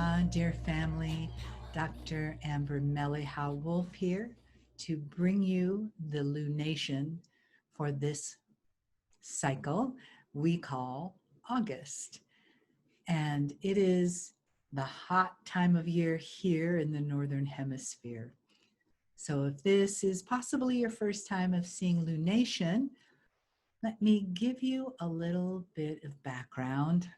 Aloha, dear family. Dr. Amber Mele'ha Wolf here to bring you the lunation for this cycle we call August. And it is the hot time of year here in the Northern Hemisphere. So if this is possibly your first time of seeing lunation, let me give you a little bit of background.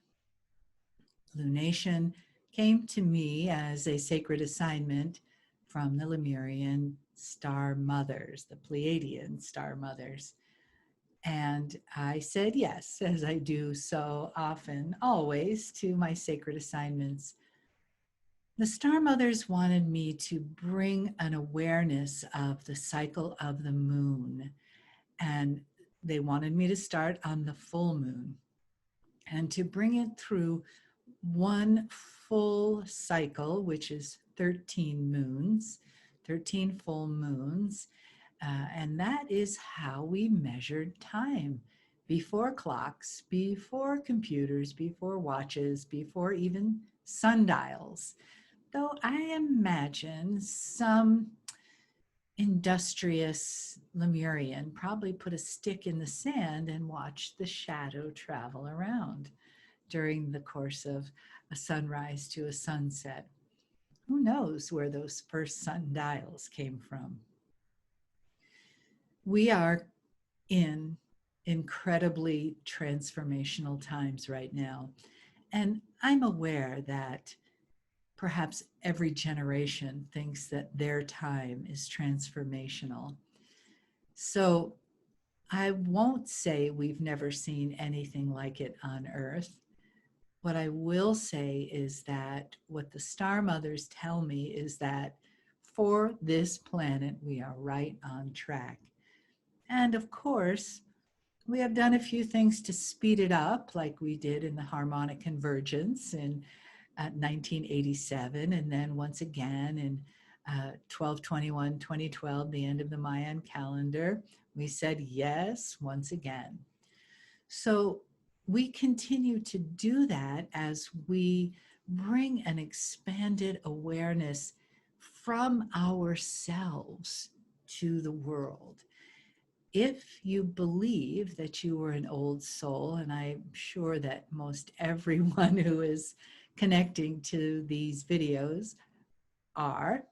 Lunation came to me as a sacred assignment from the Lemurian Star Mothers, the Pleiadian Star Mothers. And I said yes, as I do so often, always, to my sacred assignments. The Star Mothers wanted me to bring an awareness of the cycle of the moon. And they wanted me to start on the full moon and to bring it through one full cycle, which is 13 moons, 13 full moons. And that is how we measured time before clocks, before computers, before watches, before even sundials. Though I imagine some industrious Lemurian probably put a stick in the sand and watched the shadow travel around during the course of a sunrise to a sunset. Who knows where those first sundials came from? We are in incredibly transformational times right now. And I'm aware that perhaps every generation thinks that their time is transformational. So I won't say we've never seen anything like it on Earth. What I will say is that what the Star Mothers tell me is that for this planet, we are right on track. And of course, we have done a few things to speed it up, like we did in the harmonic convergence in 1987, and then once again in 12/21/2012, the end of the Mayan calendar, we said yes once again. So we continue to do that as we bring an expanded awareness from ourselves to the world. If you believe that you were an old soul, and I'm sure that most everyone who is connecting to these videos are,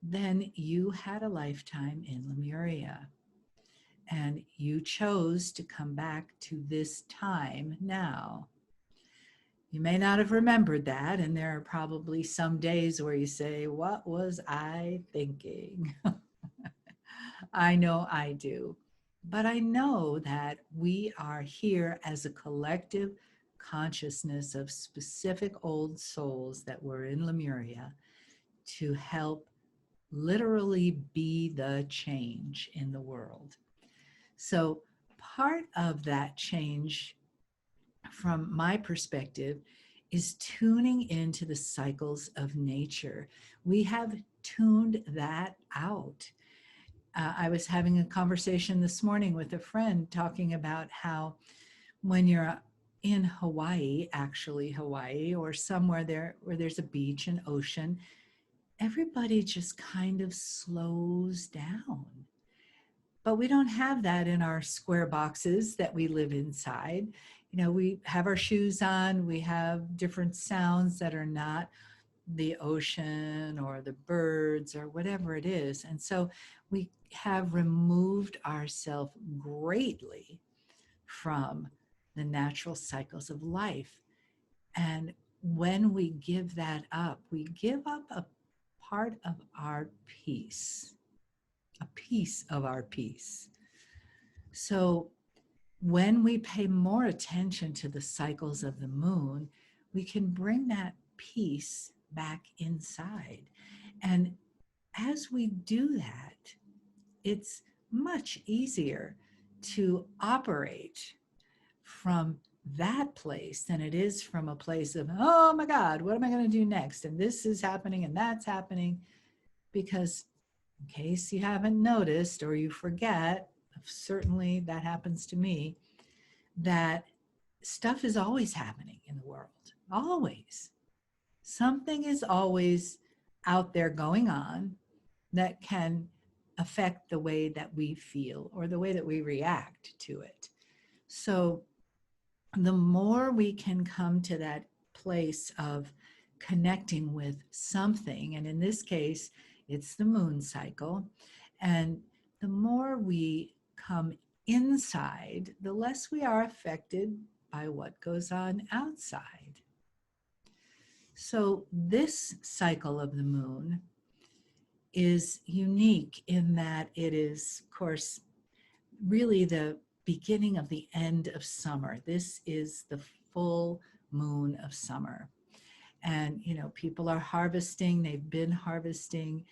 then you had a lifetime in Lemuria. And you chose to come back to this time now. You may not have remembered that, and there are probably some days where you say, what was I thinking? I know I do. But I know that we are here as a collective consciousness of specific old souls that were in Lemuria to help literally be the change in the world. So part of that change, from my perspective, is tuning into the cycles of nature. We have tuned that out. I was having a conversation this morning with a friend talking about how when you're in Hawaii, actually Hawaii, or somewhere there where there's a beach and ocean, everybody just kind of slows down. But we don't have that in our square boxes that we live inside. You know, we have our shoes on, we have different sounds that are not the ocean or the birds or whatever it is. And so we have removed ourselves greatly from the natural cycles of life. And when we give that up, we give up a part of our peace. A piece of our peace. So when we pay more attention to the cycles of the moon, we can bring that peace back inside. And as we do that, it's much easier to operate from that place than it is from a place of, oh my God, what am I going to do next? And this is happening and that's happening. Because in case you haven't noticed or you forget, certainly that happens to me, that stuff is always happening in the world, always. something is always out there going on that can affect the way that we feel or the way that we react to it. So the more we can come to that place of connecting with something, and in this case, it's the moon cycle, and the more we come inside, the less we are affected by what goes on outside. So this cycle of the moon is unique in that it is, of course, really the beginning of the end of summer. This is the full moon of summer. And, you know, people are harvesting, they've been harvesting,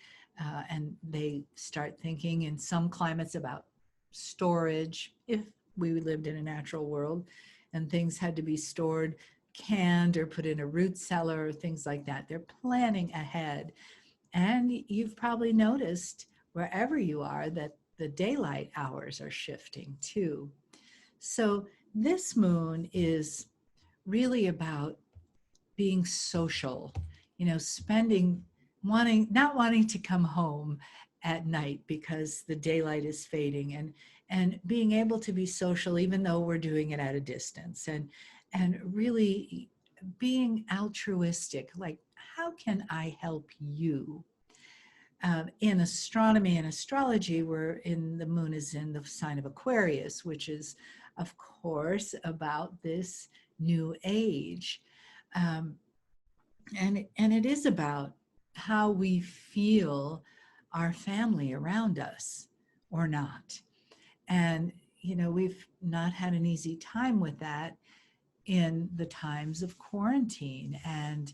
and they start thinking in some climates about storage. If we lived in a natural world and things had to be stored, canned or put in a root cellar or things like that, they're planning ahead. And you've probably noticed wherever you are that the daylight hours are shifting too. So this moon is really about being social, you know, not wanting to come home at night because the daylight is fading, and being able to be social even though we're doing it at a distance, and really being altruistic, like how can I help you? In astronomy and astrology, the moon is in the sign of Aquarius, which is, of course, about this new age. And it is about how we feel our family around us or not. And, you know, we've not had an easy time with that in the times of quarantine. And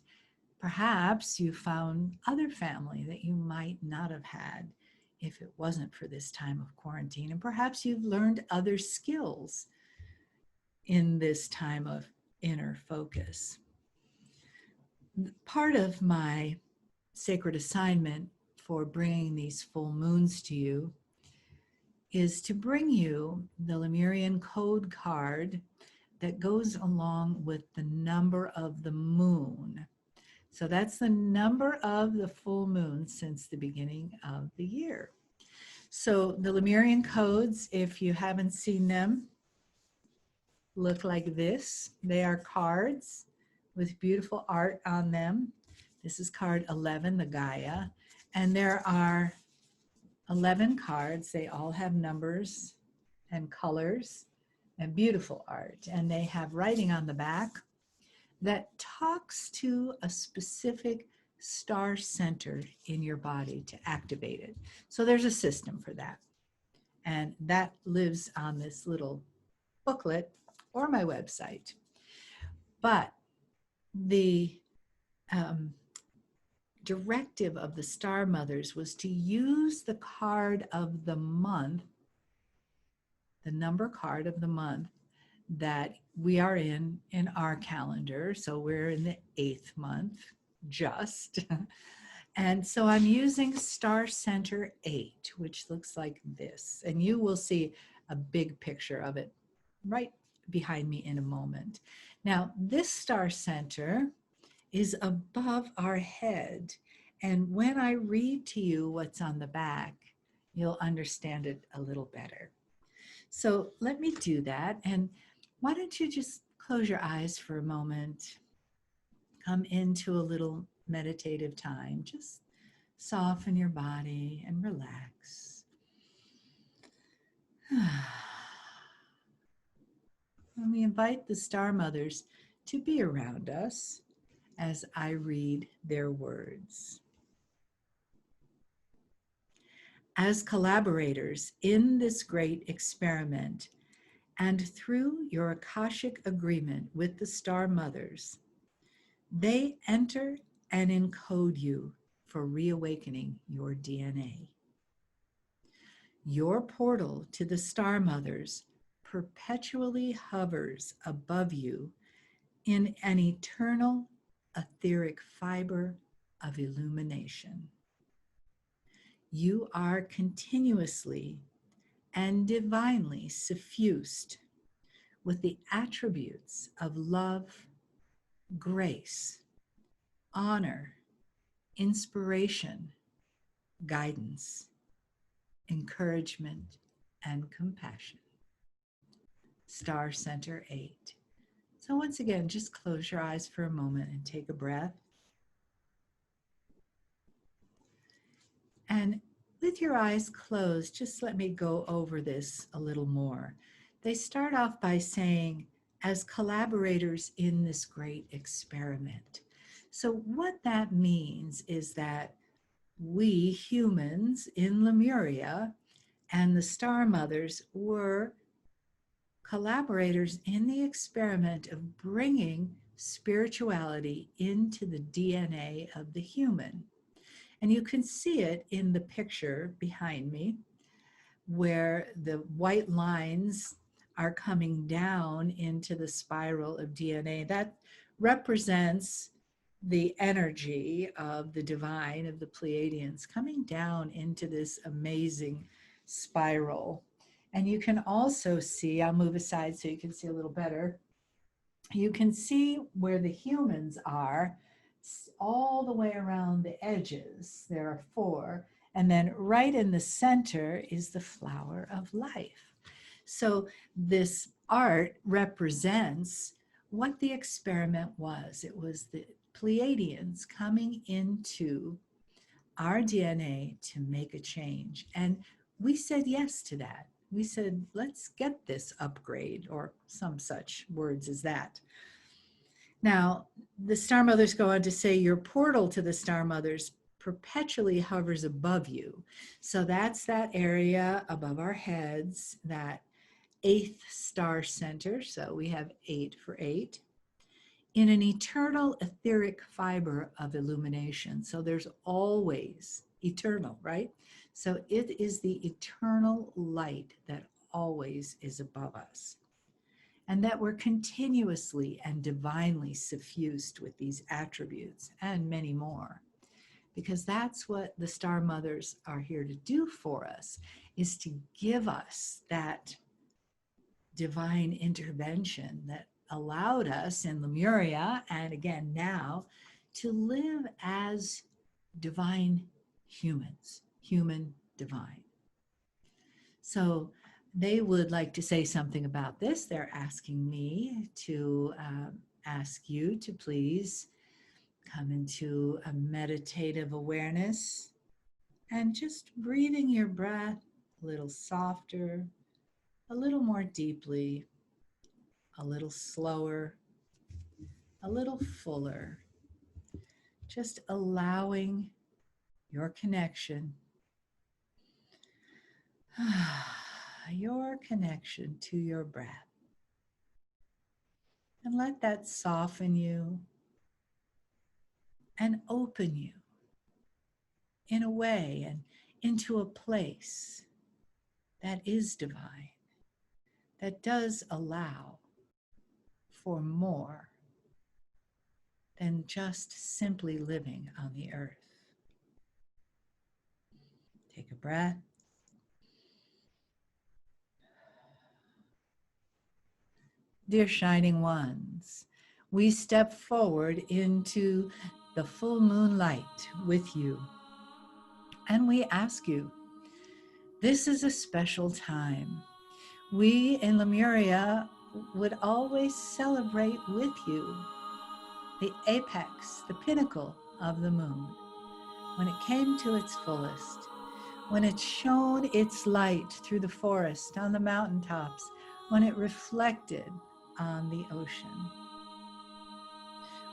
perhaps you found other family that you might not have had if it wasn't for this time of quarantine. And perhaps you've learned other skills in this time of inner focus. Part of my sacred assignment for bringing these full moons to you is to bring you the Lemurian Code card that goes along with the number of the moon. So that's the number of the full moon since the beginning of the year. So the Lemurian codes, if you haven't seen them, look like this. They are cards with beautiful art on them. This is card 11, the Gaia. And there are 11 cards. They all have numbers and colors and beautiful art. And they have writing on the back that talks to a specific star center in your body to activate it. So there's a system for that. And that lives on this little booklet or my website. But the directive of the Star Mothers was to use the card of the month, the number card of the month, that we are in our calendar. So we're in the 8th month, just. And so I'm using Star Center 8, which looks like this. And you will see a big picture of it right behind me in a moment. Now, this Star Center is above our head. And when I read to you what's on the back, you'll understand it a little better. So let me do that. And why don't you just close your eyes for a moment, come into a little meditative time, just soften your body and relax. And we invite the Star Mothers to be around us as I read their words. As collaborators in this great experiment, and through your Akashic agreement with the Star Mothers, they enter and encode you for reawakening your DNA. Your portal to the Star Mothers perpetually hovers above you in an eternal etheric fiber of illumination. You are continuously and divinely suffused with the attributes of love, grace, honor, inspiration, guidance, encouragement, and compassion. Star Center 8. So once again, just close your eyes for a moment and take a breath. And with your eyes closed, just let me go over this a little more. They start off by saying, as collaborators in this great experiment. So what that means is that we humans in Lemuria and the Star Mothers were collaborators in the experiment of bringing spirituality into the DNA of the human. And you can see it in the picture behind me, where the white lines are coming down into the spiral of DNA. That represents the energy of the divine, of the Pleiadians, coming down into this amazing spiral. And you can also see, I'll move aside so you can see a little better. You can see where the humans are all the way around the edges. There are 4. And then right in the center is the flower of life. So this art represents what the experiment was. It was the Pleiadians coming into our DNA to make a change. And we said yes to that. We said, let's get this upgrade, or some such words as that. Now, the Star Mothers go on to say your portal to the Star Mothers perpetually hovers above you. So that's that area above our heads, that 8th star center. So we have 8 for 8. In an eternal etheric fiber of illumination. So there's always eternal, right? So it is the eternal light that always is above us. And that we're continuously and divinely suffused with these attributes and many more. Because that's what the Star Mothers are here to do for us, is to give us that divine intervention that allowed us in Lemuria, and again now, to live as divine humans, human divine. So they would like to say something about this. They're asking me to ask you to please come into a meditative awareness and just breathing your breath a little softer, a little more deeply, a little slower, a little fuller, just allowing your connection, your connection to your breath. And let that soften you and open you in a way and into a place that is divine, that does allow for more than just simply living on the earth. Take a breath. Dear Shining Ones, we step forward into the full moonlight with you. And we ask you, this is a special time. We in Lemuria would always celebrate with you the apex, the pinnacle of the moon, when it came to its fullest, when it shone its light through the forest, on the mountaintops, when it reflected on the ocean,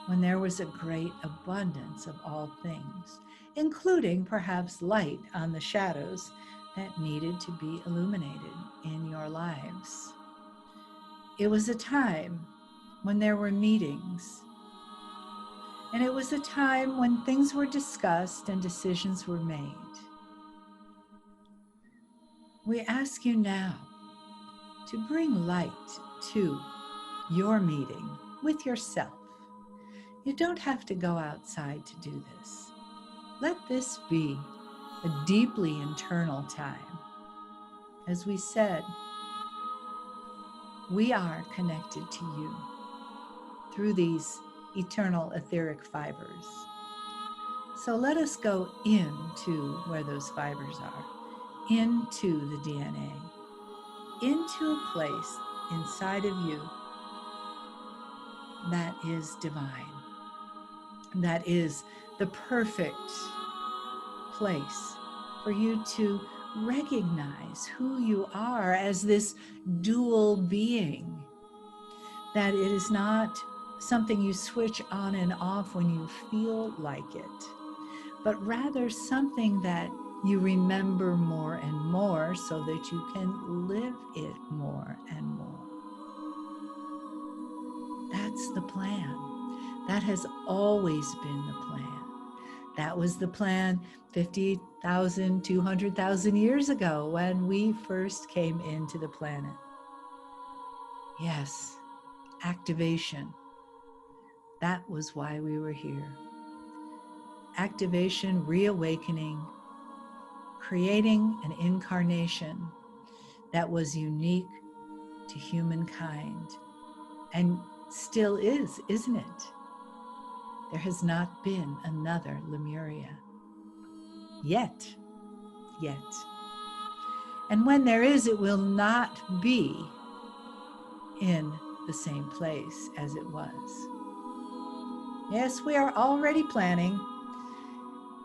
when there was a great abundance of all things, including perhaps light on the shadows that needed to be illuminated in your lives. It was a time when there were meetings, and it was a time when things were discussed and decisions were made. We ask you now to bring light to your meeting with yourself. You don't have to go outside to do this. Let this be a deeply internal time. As we said, we are connected to you through these eternal etheric fibers. So let us go into where those fibers are, into the DNA, into a place inside of you that is divine, that is the perfect place for you to recognize who you are as this dual being, that it is not something you switch on and off when you feel like it, but rather something that you remember more and more so that you can live it more and more. That's the plan. That has always been the plan. That was the plan 50,000, 200,000 years ago when we first came into the planet. Yes, activation. That was why we were here. Activation, reawakening, creating an incarnation that was unique to humankind, and still is, isn't it? There has not been another Lemuria. Yet. And when there is, it will not be in the same place as it was. Yes, we are already planning,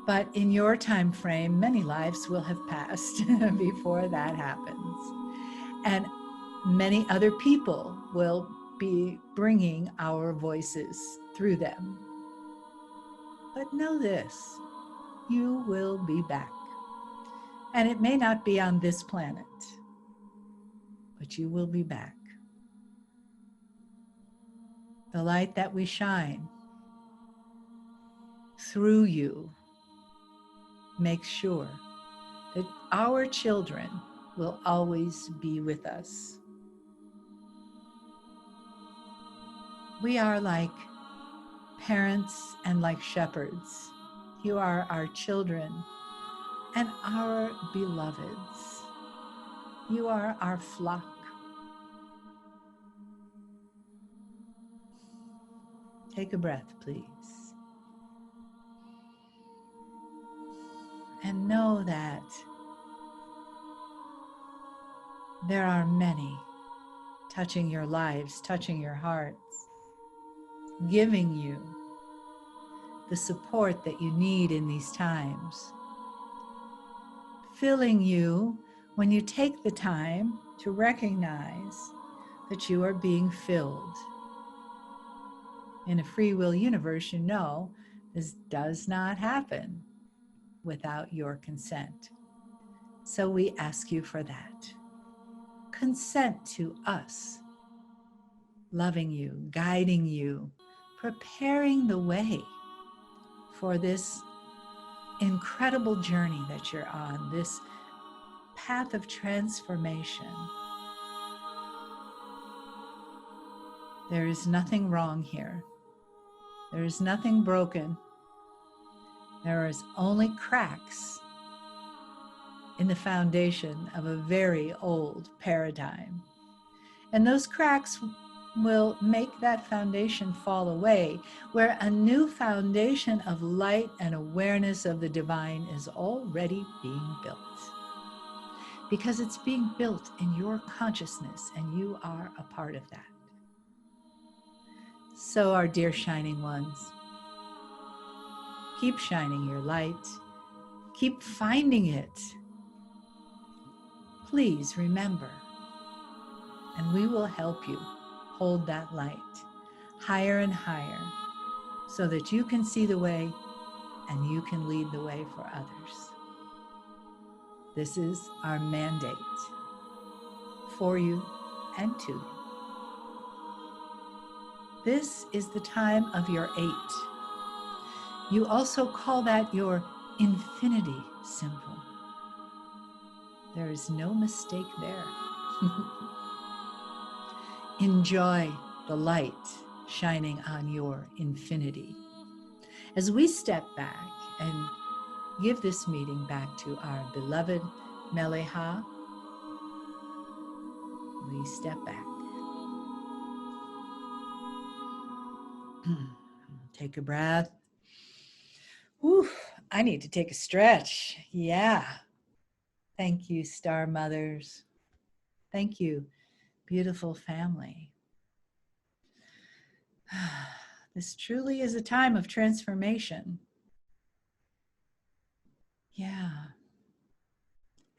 but in your time frame, many lives will have passed before that happens. And many other people will be bringing our voices through them. But know this, you will be back. And it may not be on this planet, but you will be back. The light that we shine through you makes sure that our children will always be with us. We are like parents and like shepherds. You are our children and our beloveds. You are our flock. Take a breath, please. And know that there are many touching your lives, touching your hearts, giving you the support that you need in these times, filling you when you take the time to recognize that you are being filled. In a free will universe, you know this does not happen without your consent. So we ask you for that. Consent to us loving you, guiding you, preparing the way for this incredible journey that you're on, this path of transformation. There is nothing wrong here. There is nothing broken. There is only cracks in the foundation of a very old paradigm. And those cracks will make that foundation fall away, where a new foundation of light and awareness of the divine is already being built. Because it's being built in your consciousness, and you are a part of that. So, our dear shining ones, keep shining your light. Keep finding it. Please remember, and we will help you hold that light higher and higher so that you can see the way and you can lead the way for others. This is our mandate for you and to you. This is the time of your 8. You also call that your infinity symbol. There is no mistake there. Enjoy the light shining on your infinity. As we step back and give this meeting back to our beloved Mele'ha, we step back. Take a breath. Whew, I need to take a stretch. Yeah. Thank you, Star Mothers. Thank you, beautiful family. This truly is a time of transformation. Yeah.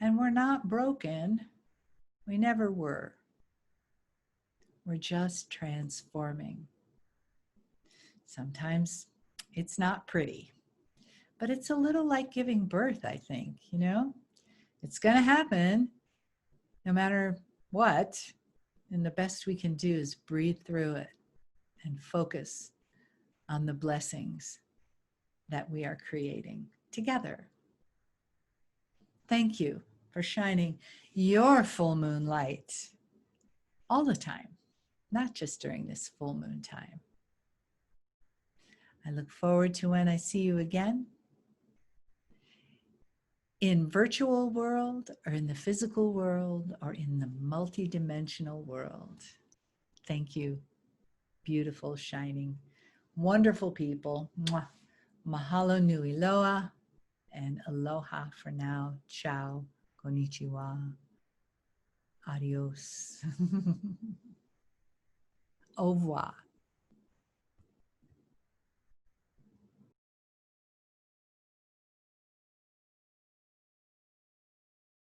And we're not broken. We never were. We're just transforming. Sometimes it's not pretty, but it's a little like giving birth, I think, you know? It's going to happen no matter what. And the best we can do is breathe through it and focus on the blessings that we are creating together. Thank you for shining your full moon light all the time, not just during this full moon time. I look forward to when I see you again in virtual world or in the physical world or in the multidimensional world. Thank you, beautiful, shining, wonderful people. Mwah. Mahalo nui loa and aloha for now. Ciao, konnichiwa, adios, au revoir.